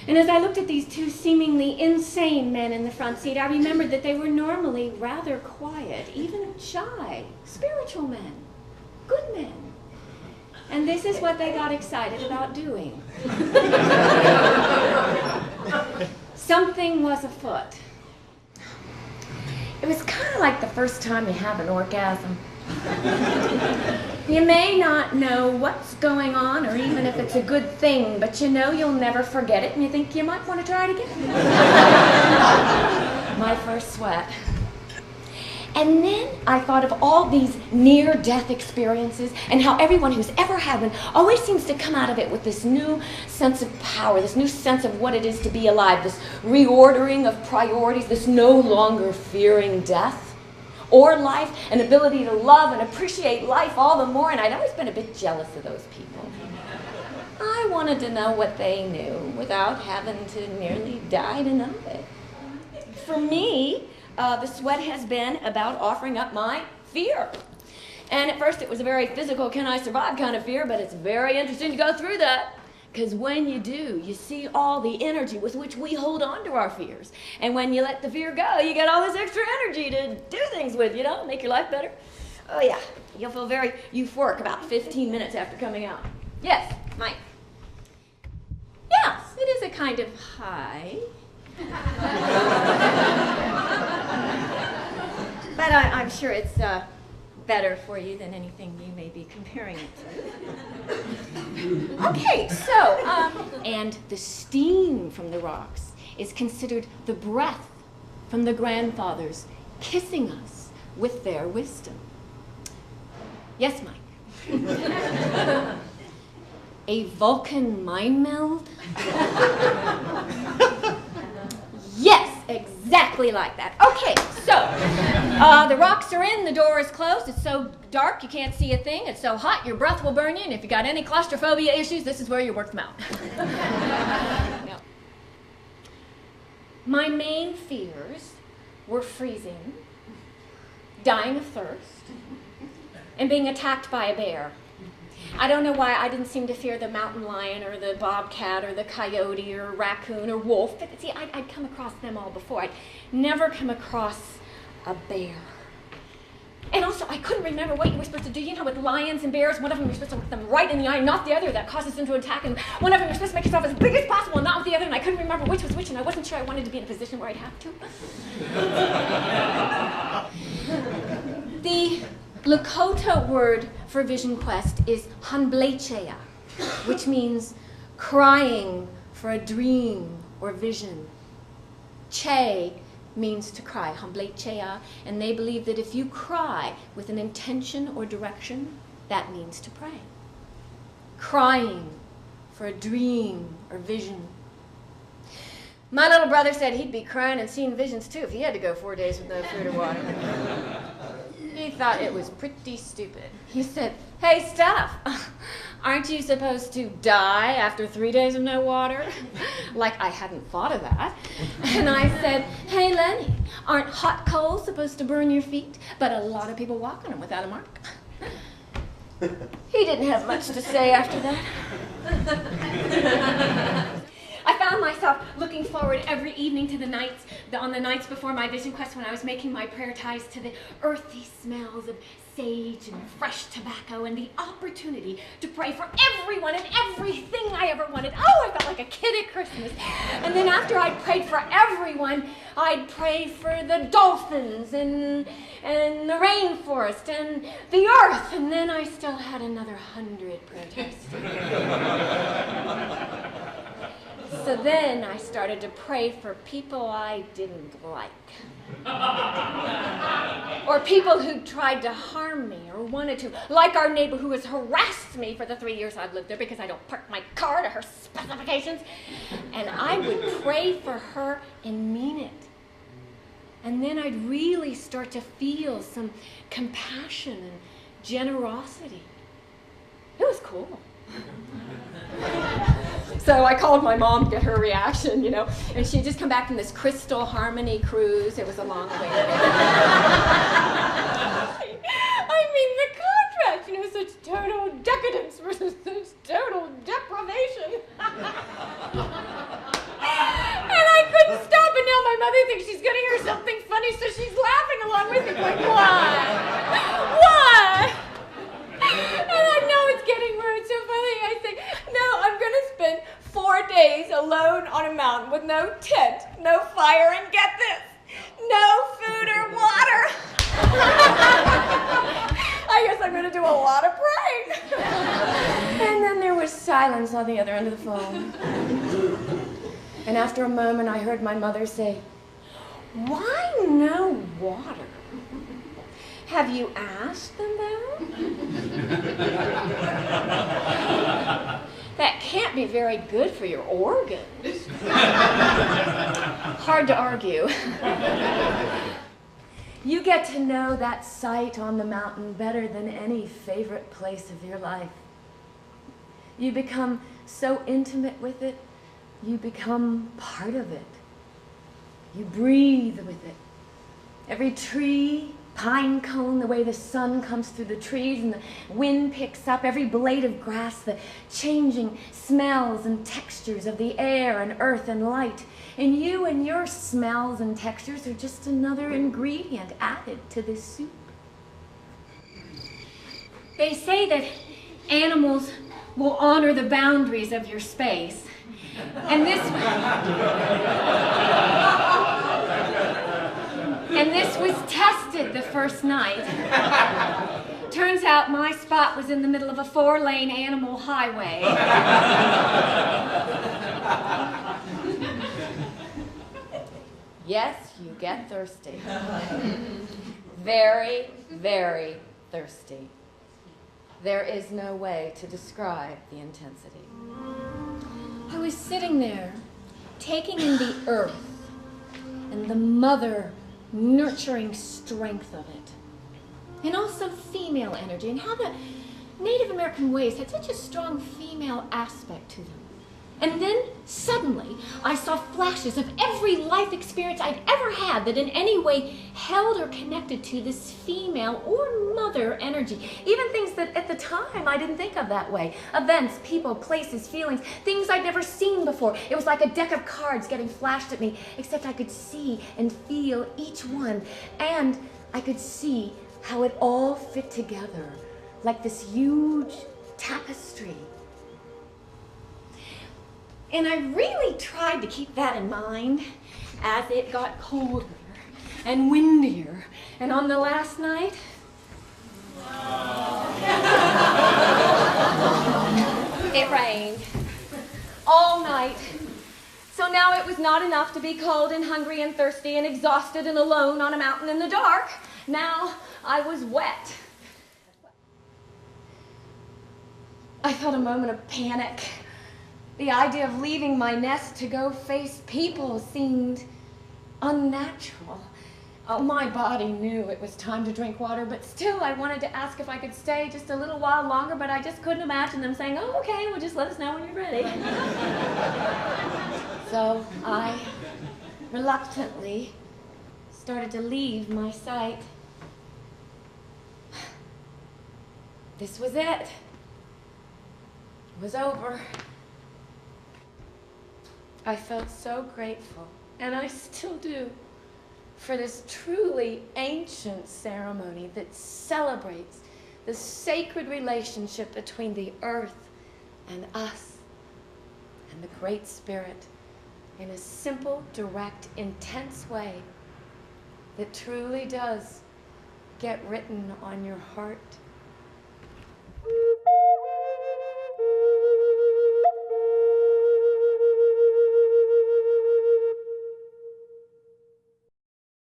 And as I looked at these two seemingly insane men in the front seat, I remembered that they were normally rather quiet, even shy, spiritual men, good men. And this is what they got excited about doing. Something was afoot. It was kind of like the first time you have an orgasm. You may not know what's going on or even if it's a good thing, but you know you'll never forget it and you think you might want to try it again. My first sweat. And then I thought of all these near-death experiences and how everyone who's ever had one always seems to come out of it with this new sense of power, this new sense of what it is to be alive, this reordering of priorities, this no longer fearing death or life, an ability to love and appreciate life all the more. And I'd always been a bit jealous of those people. I wanted to know what they knew without having to nearly die to know it. For me, the sweat has been about offering up my fear. And at first it was a very physical, can I survive kind of fear, but it's very interesting to go through that. Because when you do, you see all the energy with which we hold on to our fears. And when you let the fear go, you get all this extra energy to do things with, make your life better. Oh yeah, you'll feel very euphoric about 15 minutes after coming out. Yes, Mike. Yes, it is a kind of high. But I'm sure it's better for you than anything you may be comparing it to. Okay, so, and the steam from the rocks is considered the breath from the grandfathers kissing us with their wisdom. Yes, Mike? A Vulcan mind meld? Yes, exactly like that. Okay, so the rocks are in, the door is closed, it's so dark you can't see a thing, it's so hot your breath will burn you, and if you got any claustrophobia issues, this is where you work them out. No. My main fears were freezing, dying of thirst, and being attacked by a bear. I don't know why I didn't seem to fear the mountain lion or the bobcat or the coyote or raccoon or wolf. But see, I'd come across them all before. I'd never come across a bear. And also, I couldn't remember what you were supposed to do. With lions and bears, one of them you're supposed to look them right in the eye, not the other. That causes them to attack. And one of them you're supposed to make yourself as big as possible, and not with the other. And I couldn't remember which was which, and I wasn't sure I wanted to be in a position where I'd have to. The Lakota word for vision quest is hanblechea, which means crying for a dream or vision. Che means to cry, hanblechea, and they believe that if you cry with an intention or direction, that means to pray. Crying for a dream or vision. My little brother said he'd be crying and seeing visions too if he had to go 4 days with no food or water. He thought it was pretty stupid. He said, "Hey, Steph, aren't you supposed to die after 3 days of no water?" Like I hadn't thought of that. And I said, "Hey, Lenny, aren't hot coals supposed to burn your feet? But a lot of people walk on them without a mark." He didn't have much to say after that. I found myself looking forward every evening to on the nights before my vision quest when I was making my prayer ties to the earthy smells of sage and fresh tobacco and the opportunity to pray for everyone and everything I ever wanted. Oh, I felt like a kid at Christmas. And then after I'd prayed for everyone, I'd pray for the dolphins and the rainforest and the earth. And then I still had another 100 prayer ties to do. So then I started to pray for people I didn't like. Or people who tried to harm me or wanted to. Like our neighbor who has harassed me for the 3 years I've lived there because I don't park my car to her specifications. And I would pray for her and mean it. And then I'd really start to feel some compassion and generosity. It was cool. So I called my mom to get her reaction, and she had just come back from this Crystal Harmony cruise. It was a long way. I mean, the contrast, such total decadence versus such total deprivation. my mother thinks she's going to hear something funny, so she's laughing along with me, going, "What? What?" And I know it's getting rude, so finally I say, "No, I'm going to spend 4 days alone on a mountain with no tent, no fire, and get this, no food or water." I guess I'm going to do a lot of praying. And then there was silence on the other end of the phone. And after a moment, I heard my mother say, "Why no water? Have you asked them that?" "That can't be very good for your organs." Hard to argue. You get to know that site on the mountain better than any favorite place of your life. You become so intimate with it, you become part of it. You breathe with it. Every tree, pine cone, the way the sun comes through the trees and the wind picks up, every blade of grass, the changing smells and textures of the air and earth and light. And you and your smells and textures are just another ingredient added to this soup. They say that animals will honor the boundaries of your space. And this was tested the first night. Turns out my spot was in the middle of a 4-lane animal highway. Yes, you get thirsty. Very, very thirsty. There is no way to describe the intensity. I was sitting there, taking in the earth and the mother nurturing strength of it, and also female energy, and how the Native American ways had such a strong female aspect to them. And then, suddenly, I saw flashes of every life experience I'd ever had that in any way held or connected to this female or mother energy. Even things that at the time I didn't think of that way. Events, people, places, feelings, things I'd never seen before. It was like a deck of cards getting flashed at me, except I could see and feel each one. And I could see how it all fit together like this huge tapestry. And I really tried to keep that in mind as it got colder and windier. And on the last night, it rained all night. So now it was not enough to be cold and hungry and thirsty and exhausted and alone on a mountain in the dark. Now I was wet. I felt a moment of panic. The idea of leaving my nest to go face people seemed unnatural. Oh, my body knew it was time to drink water, but still I wanted to ask if I could stay just a little while longer, but I just couldn't imagine them saying, "Oh, okay, well, just let us know when you're ready." So I reluctantly started to leave my site. This was it. It was over. I felt so grateful, and I still do, for this truly ancient ceremony that celebrates the sacred relationship between the earth and us and the Great Spirit in a simple, direct, intense way that truly does get written on your heart